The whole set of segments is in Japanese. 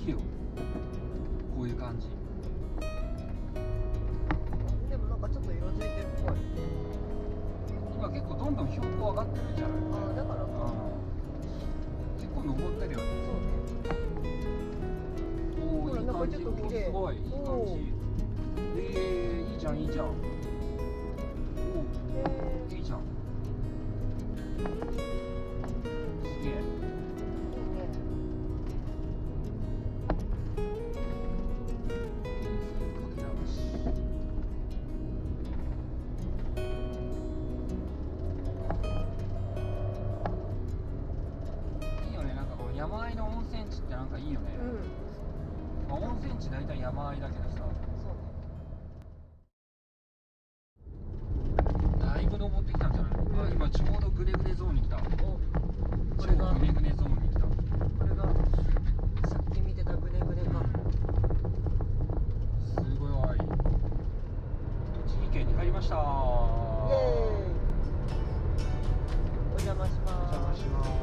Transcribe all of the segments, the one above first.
きよ。こういう感じ。でもなんかちょっと色づいてるっぽい。今結構どんどん標高上がってるじゃない。ああ、だからか。結構登ってるよね。そうね。おお、いいなんか感じ。ちょっと綺麗。すごいいい感じ。いいじゃんいいじゃん。おお、いいじゃん。すげえ。山あいの温泉地ってなんかいいよね。まあ、温泉地大体山あいだけどさ。だいぶ登ってきたんじゃない？あ、今ちょうどグネグネゾーンに来た。超グネグネゾーンに来た。これがさっき見てたグネグネか。すごい。栃木県に入りました。イエーイ。お邪魔します。お邪魔します。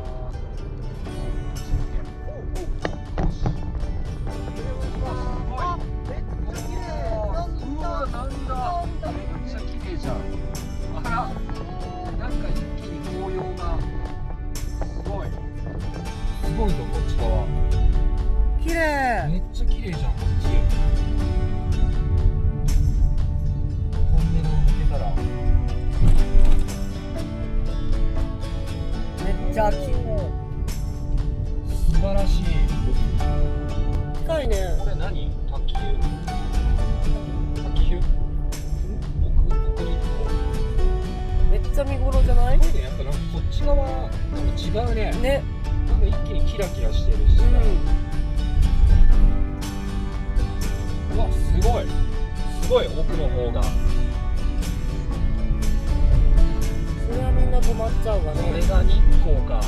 すごいぞこっち側。綺麗。めっちゃ綺麗じゃんこっち。トンネルを抜けたらめっちゃ綺麗。素晴らしい。近いね。これ何？卓球？卓球？奥にめっちゃ見頃じゃない？すごいね。やっぱなんかこっち側なんか違うね。ね。なんか一気にキラキラしてるしさ。うわ、すごい。すごい奥の方が。それはみんな止まっちゃうわね。これが日光か。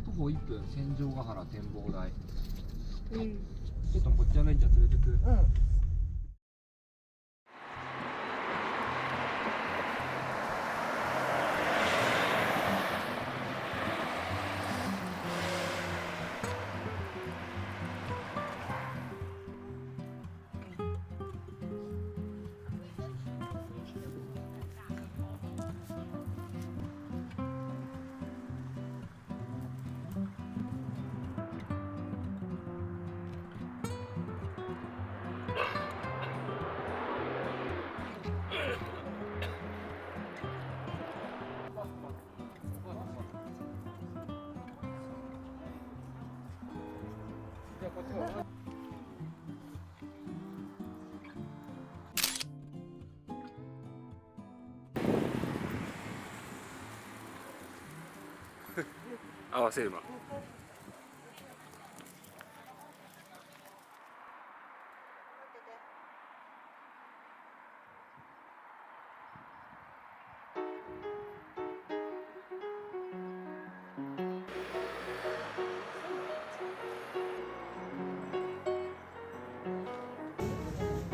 徒歩1分、千丈ヶ原展望台。ちょっとこっちのレンジャー連れてく。合わせ馬。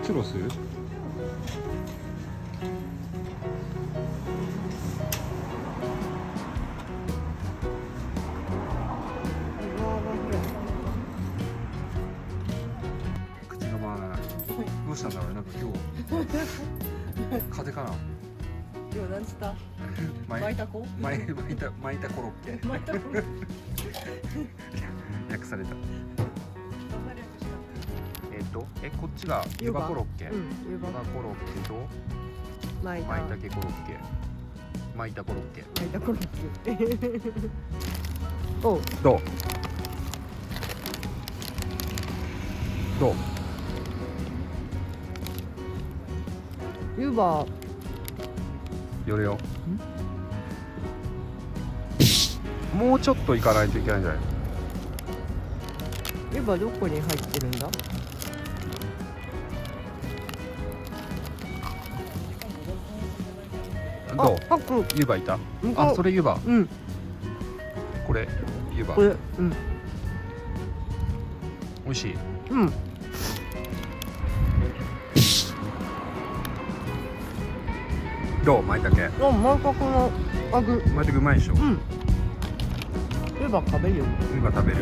チュロス？口が回らない。どうしたんだろうね。なんか今日風かな。今日何した？巻巻いた子？巻いたコロッケ。巻いた子？略された。こっちが湯葉コロッケ。湯葉コロッケと舞茸コロッケ。巻いたコロッケ。巻いたコロッケ。おう。どう？どう？湯葉。寄れよ。もうちょっと行かないといけないんじゃない？湯葉どこに入ってるんだ？どうパク。湯葉いた？あ、それ湯葉。うん。これ湯葉。これ、うん。美味しい。うん。どう舞茸？あ、舞茸の味。舞茸うまいでしょ。うん。湯葉食べるよ。湯葉食べる。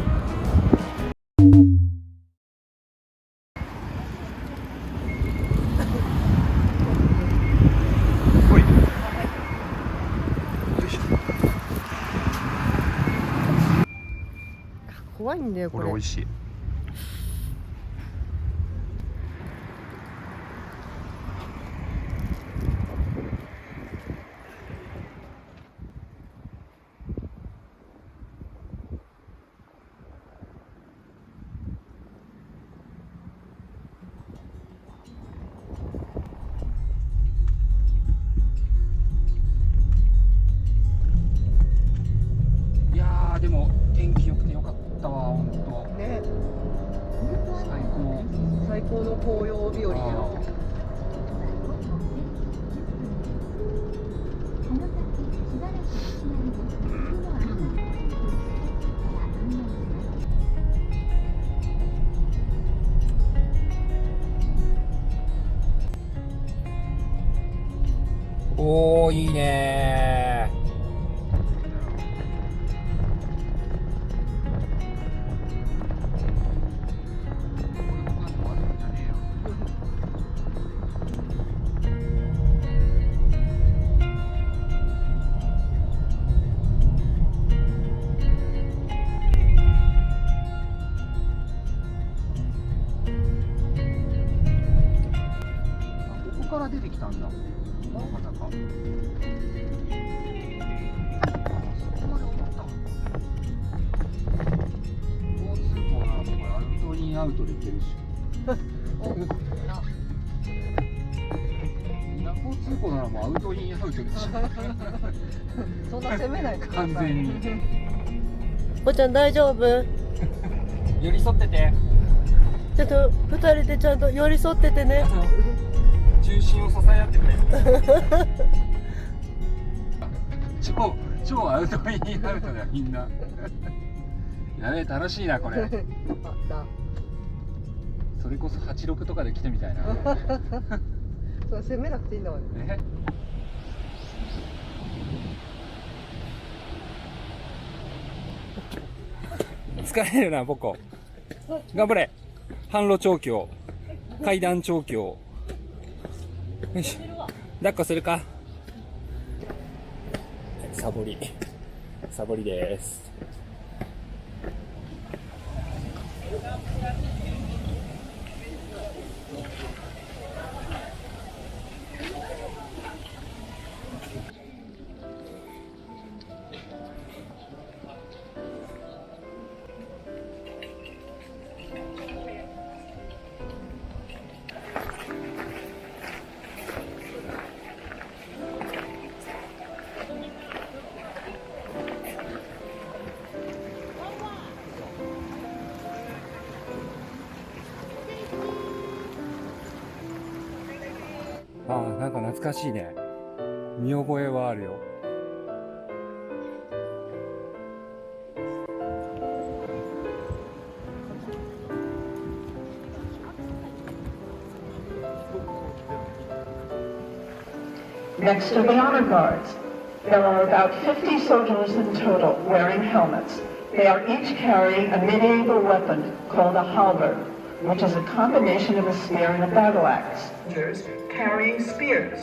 ほい。よいしょ。怖いんだよこれ。これ美味しい。いやーでも天気良くてよかったわ、ほんと。ね。最高。最高の紅葉日和だよ。おー、いいねー。ここから出てきたんだ。まさか。そこまで思った。交通網ならこれアウトインアウトで行けるし。交通網ならもうアウトインアウトでしょ。そんな攻めないから。完全に。こちゃん大丈夫？寄り添ってて。ちょっと二人でちゃんと寄り添っててね。重心を支え合ってくれ。超アウトインアウトだよみんな。やべえ、楽しいなこれ。それこそ86とかで来てみたいな。そう攻めなくていいんだもんね。疲れるなポコ。頑張れ。販路調教、階段調教。よし、抱っこするか。サボりです。ああ、なんか懐かしいね。見覚えはあるよ。Next are the honor guards. There are about 50 soldiers in total wearing helmets. They are each carrying a medieval weapon called a halberd, which is a combination of a spear and a battle axe. Carrying spears.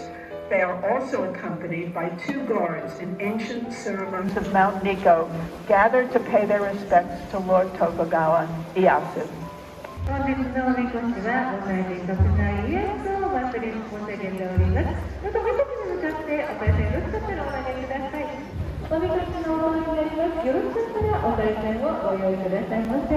They are also accompanied by 2 guards in ancient ceremonies of Mount Nikko, gathered to pay their respects to Lord Tokugawa Ieyasu. 本日のおみこしはお祭り特大イエスをお祭り申し上げております。どうぞおみこしに向かってお賽銭よろしかったらお投げください。おみこしのお回りになります。よろしかったらお賽銭をご用意くださいませ。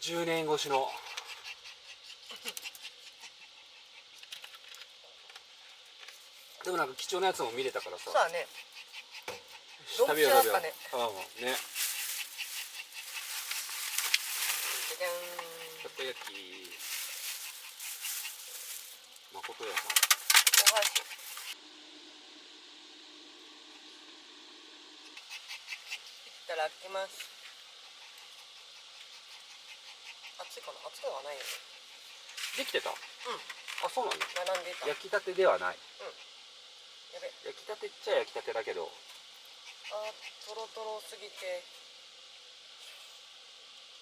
10年越しのでもなんか貴重なやつも見れたからさ。そうだね。ドンピシャだったね。うんね。じゃじゃん。たこ焼き誠屋さん。お箸。いただきます。熱いかな？熱くはないよね。できてた？うん。あ、そうなんだ。並んでた。焼きたてではない。やべ。焼きたてっちゃ焼きたてだけど。トロトロすぎて。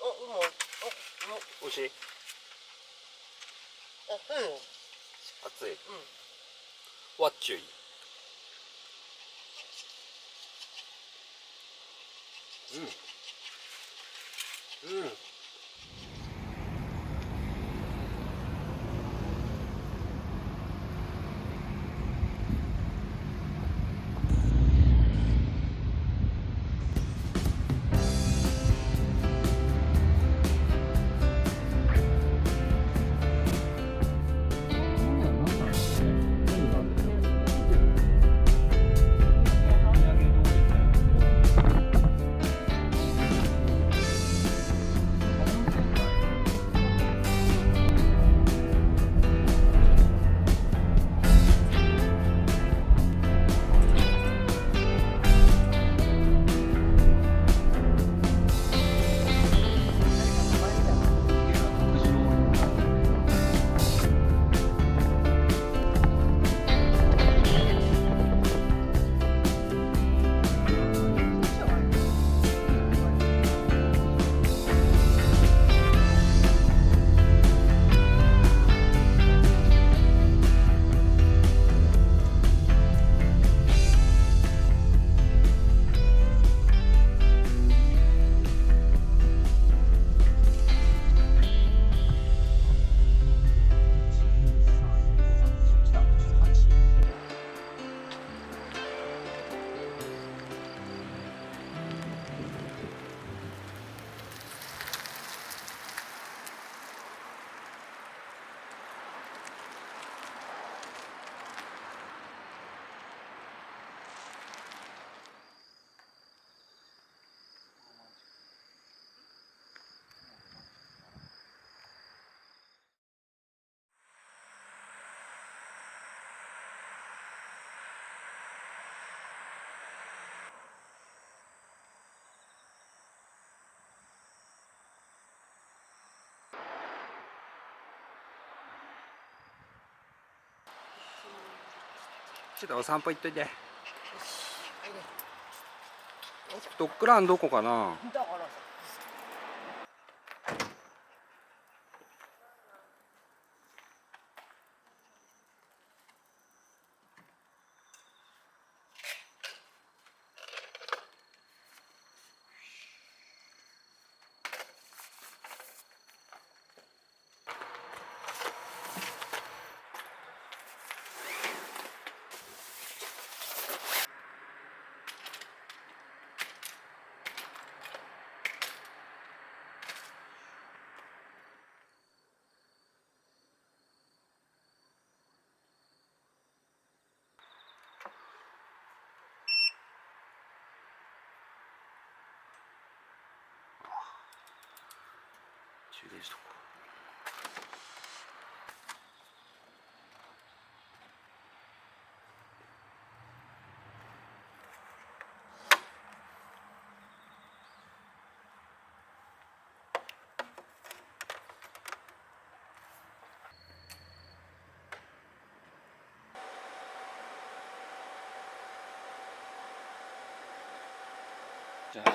うまい。美味しい？熱い。わっちゅい。うん。ちょっとお散歩行っといて。ドッグランどこかな。だからさ。充電しとこう。じゃあ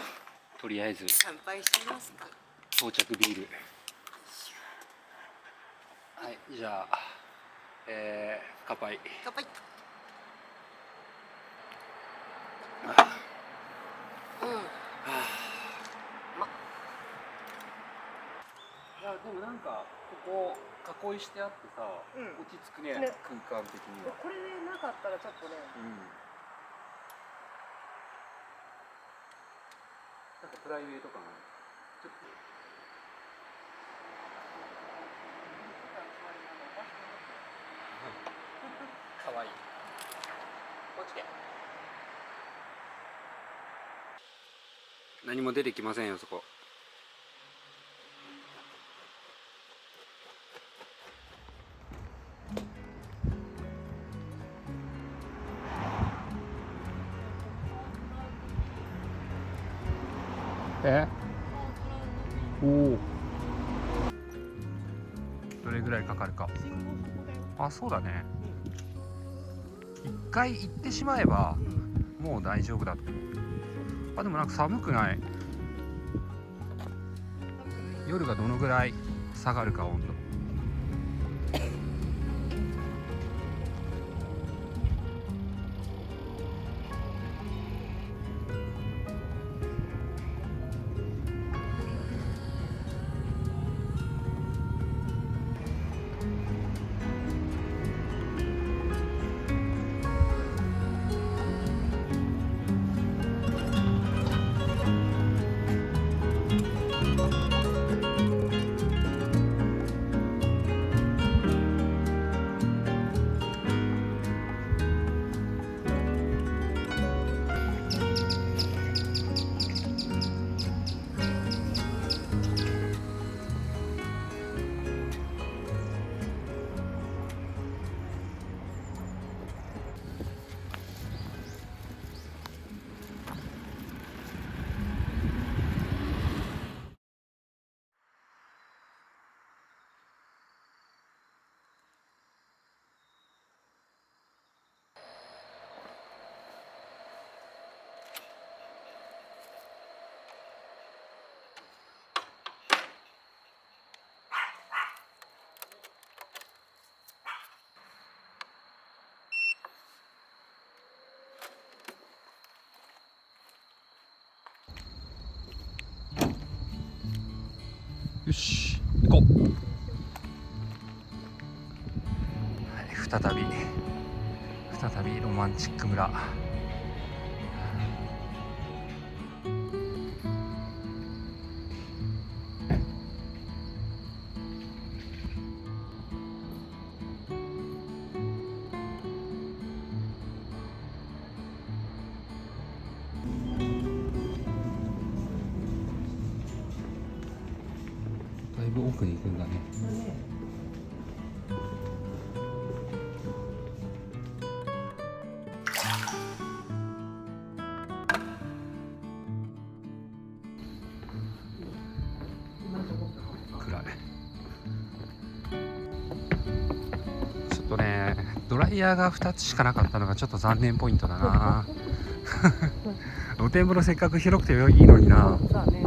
とりあえず乾杯しますか。到着ビール。はい、じゃあ乾杯。乾杯。いやでもなんかここ囲いしてあってさ、落ち着くね、ね空間的には。これでなかったらちょっとね。なんかプライベート感ある。ちょっとかわいい。こっち来て。何も出てきませんよそこ。おお、どれぐらいかかるか。あ、そうだね。一回行ってしまえばもう大丈夫だって。あ、でもなんか寒くない？夜がどのぐらい下がるか、温度。よし、行こう。はい、再びロマンチック村。だいぶ奥に行くんだね。暗い。ちょっとね、ドライヤーが2つしかなかったのがちょっと残念ポイントだな。露天風呂せっかく広くていいのにな。そうね。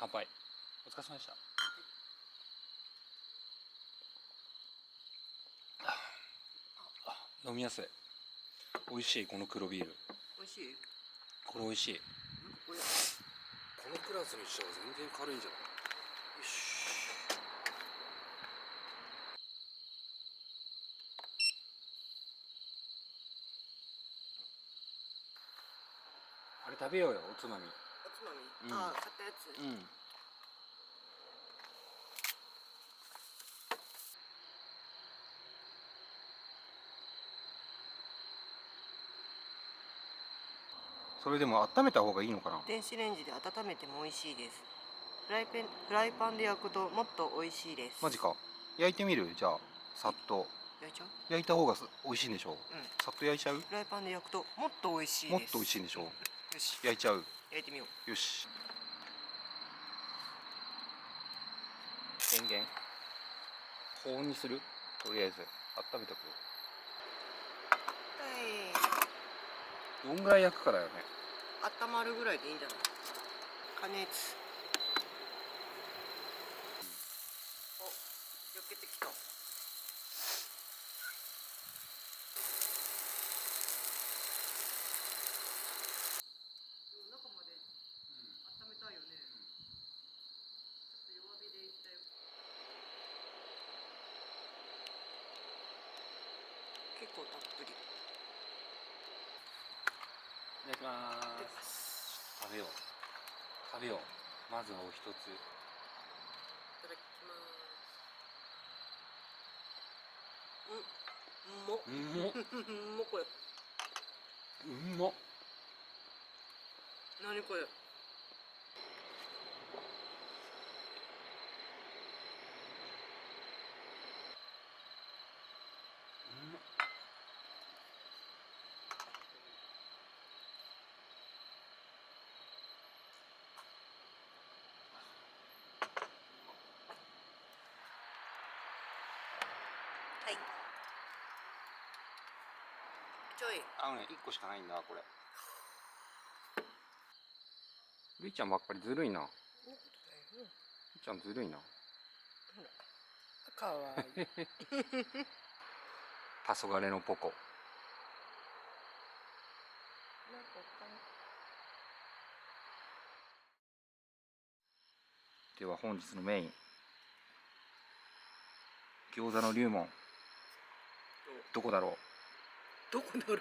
乾杯。お疲れ様でした。飲みやすい。美味しい、この黒ビール。美味しい。これ美味しい。これこのクラスにしては全然軽いんじゃない？よし。あれ食べようよ、おつまみ。おつまみ。うんああ、買ったやつ。うん。それでも温めた方がいいのかな？電子レンジで温めても美味しいです。フライパンで焼くともっと美味しいです。マジか。焼いてみる？じゃあさっと焼いちゃう？焼いた方が美味しいんでしょ？うん。さっと焼いちゃう？フライパンで焼くともっと美味しいです。もっと美味しいんでしょ？よし、焼いちゃう。焼いてみよう。よし。電源高温にする？とりあえず温めとく。どんぐらい焼くかだよね。温まるぐらいでいいんじゃない？加熱。お、焼けてきた。構たっぷり。いただきます食べようまずはお一つ。いただきます。うまっこれ。うまっ。何これ。はい。ちょい。1個しかないんだこれ。るいちゃんばっかりずるいな。るいちゃんずるいな。かわいい。黄昏のポコ。では本日のメイン、餃子の龍門、どこだろどこだろう。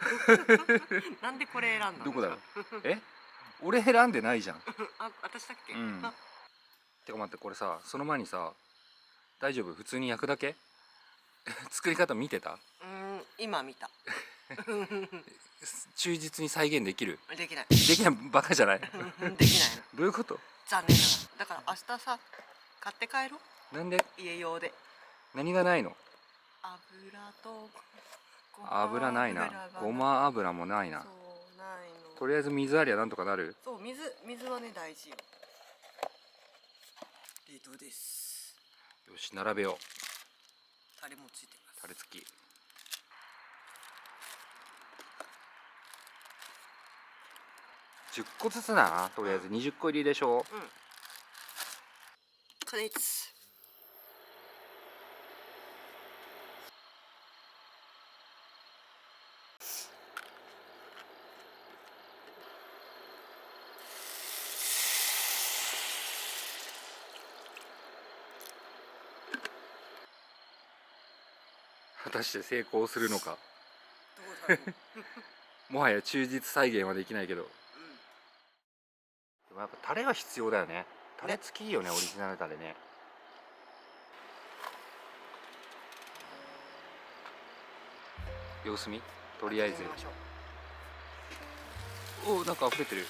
なんでこれ選んだの。どこだろう。俺選んでないじゃん。あ、私だっけ。てか待って、これさ、その前にさ、大丈夫、普通に焼くだけ作り方見てた。今見た。忠実に再現できる。できない。できない、バカじゃない。できないの。どういうこと。残念ながら。だから明日さ、買って帰ろう。なんで。家用で。何がないの。油と油ないな。ごま油もないな。そうないの。とりあえず水ありゃなんとかなる。そう、水はね大事よ。冷凍です。よし、並べよう。タレもついてます。タレ付き。10個ずつな。とりあえず20個入りでしょ。加熱。果たして成功するのか。どうだろう。もはや忠実再現はできないけど、でもやっぱタレは必要だよね。タレ付きいいよね、オリジナルタレね。様子見、とりあえず。おお、なんか溢れてる。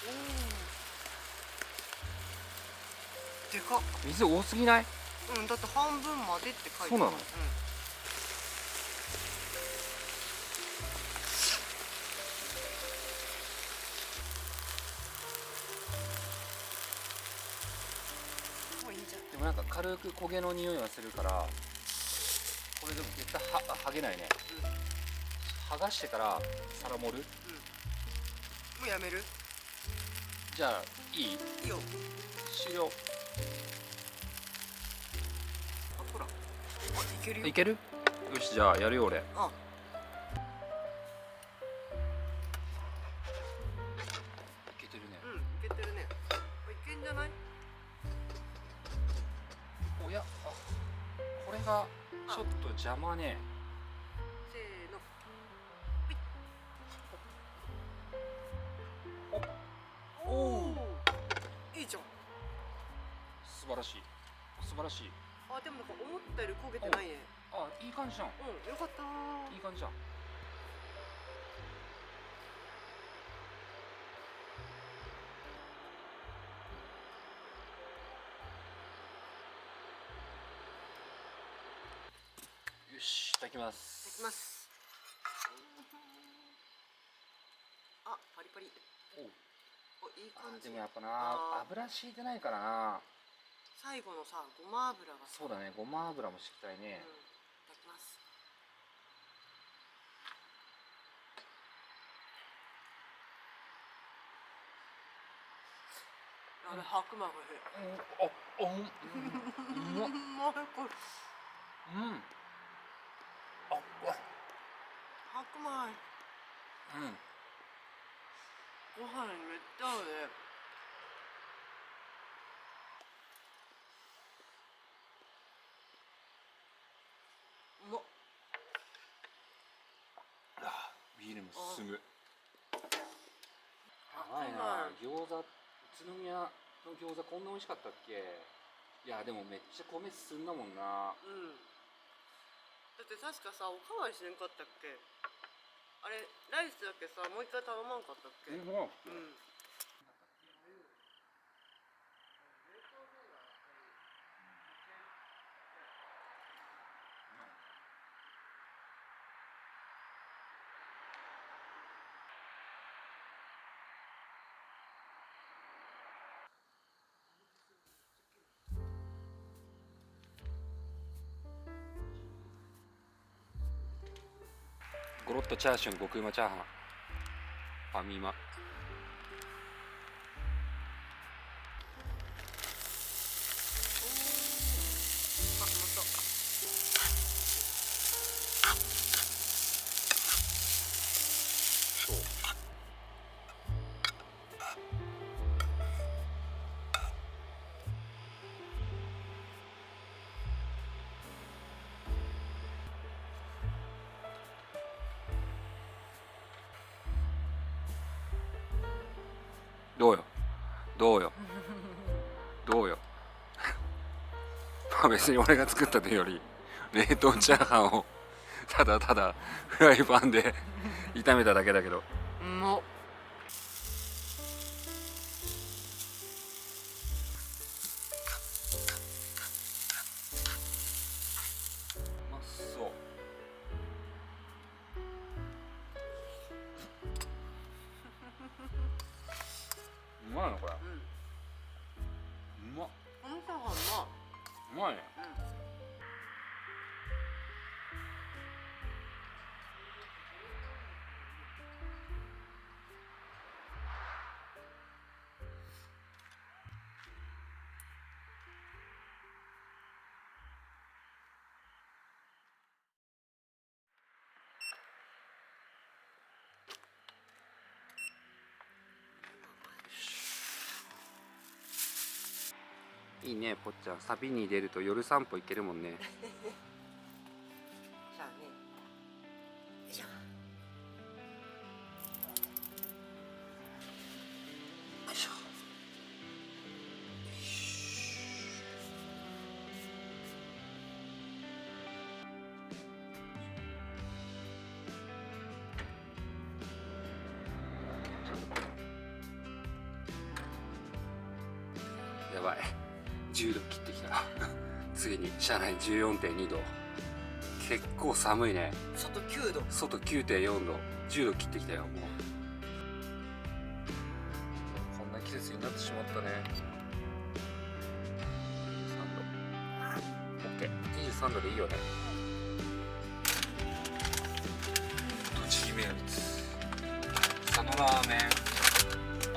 でかっ。水多すぎない。だって半分までって書いてある。そうなの。でもなんか軽く焦げの匂いはするから、これでも絶対剥げないね。剥がしてから皿盛る。もうやめる。じゃあいい。いいよ。終了。あ、ほら。いけるよ。いける。よし、じゃあやるよ俺。いけてるね。いけてるね。いけんじゃない。おや、これがちょっと邪魔ね。せーの。おお。いいじゃん。素晴らしい。素晴らしい。あ、でもなんか思ったより焦げてないね。あ、いい感じじゃん。よかったー。いい感じじゃん。よし、いただきます。いただきます。あ、パリパリ。お、いい感じ。でもやっぱな、油敷いてないからな。最後のさ、ごま油が。そうだね、ごま油も敷きたいね。いただきます。あれ、白米が欲しい。うまっ。これ。白米。ご飯にめっちゃ合うね。うまっ。進む。やばいな。餃子、宇都宮の餃子こんな美味しかったっけ。いやでもめっちゃ米進んだもんな。うん。だって確かさ、おかわりしなかったっけ。あれライスだけさ、もう一回頼まんかったっけ。うん。ゴロッとチャーシュー、極うまチャーハン、ファミマ。どうよどうよどうよまあ別に俺が作ったというより冷凍チャーハンをただただフライパンで炒めただけだけど、もううまそう。うまいのこれ。うまっ。このチャーハンうまいね。いいね、ぽっちゃん。旅に出ると夜散歩行けるもんね。じゃあね。よいしょ。よいしょ。やばい、10度切ってきた。次に車内 14.2 度。結構寒いね。外9度。外 9.4 度、10度切ってきたよ。もうこんな季節になってしまったね。23度 OK、 23度でいいよね。栃木名物佐野ラーメン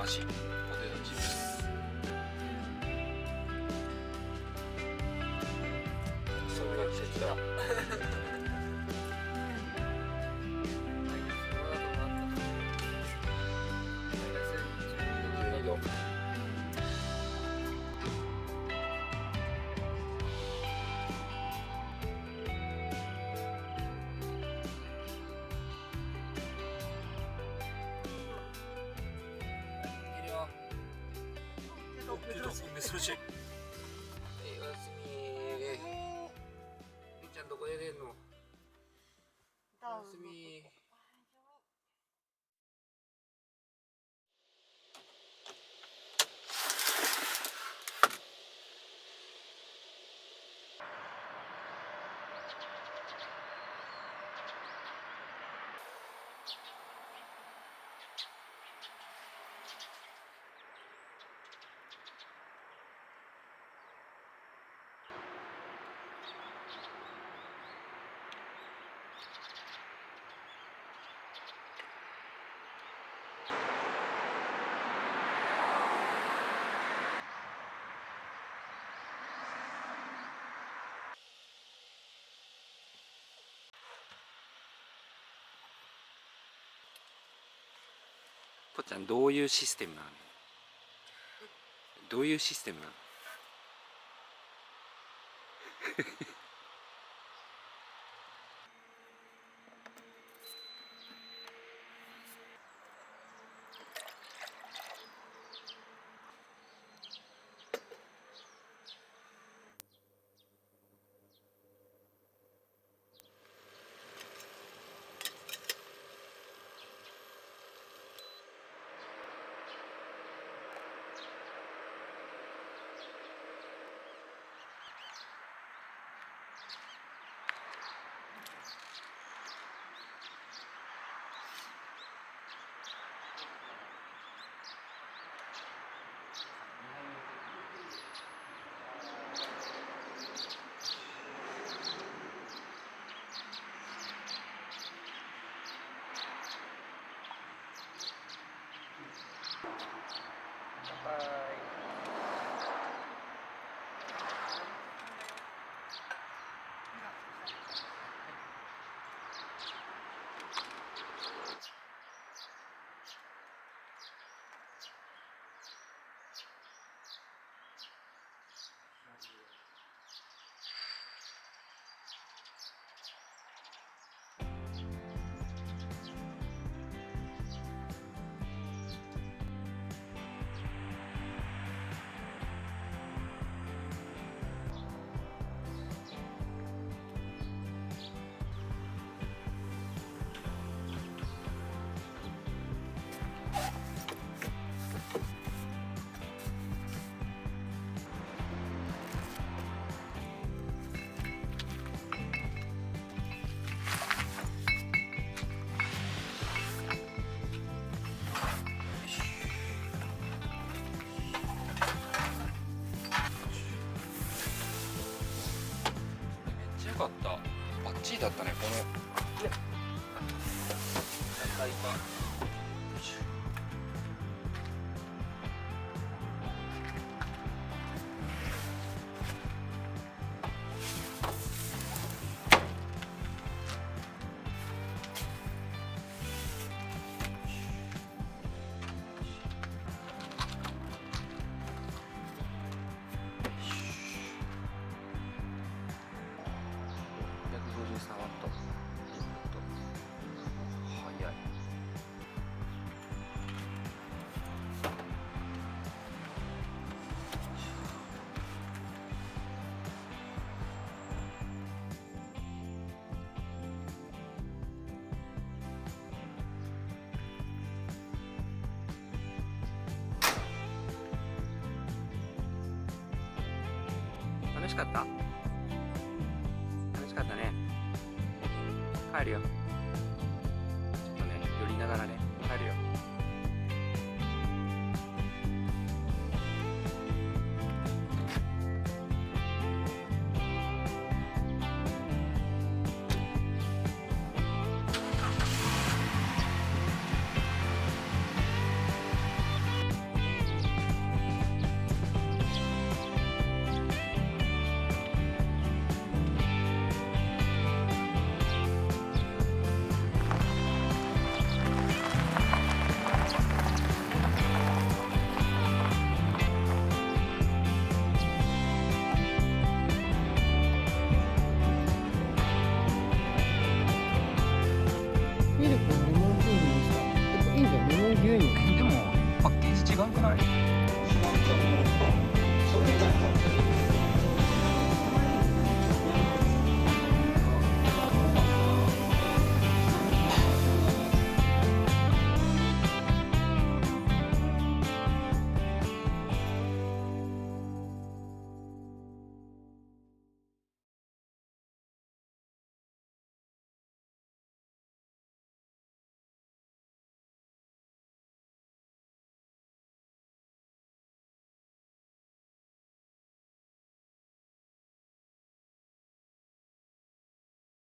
味ポテトチップス。そんな季節だ。珍しい。おやすみ。みーちゃんどこで寝んの？おやすみ。ぽっちゃん、どういうシステムなの？どういうシステムなの？かった。バッチリだったね、この野菜が。153ワット。早い。楽しかった？楽しかったね。帰るよ。ちょっとね、寄りながらね、帰るよ。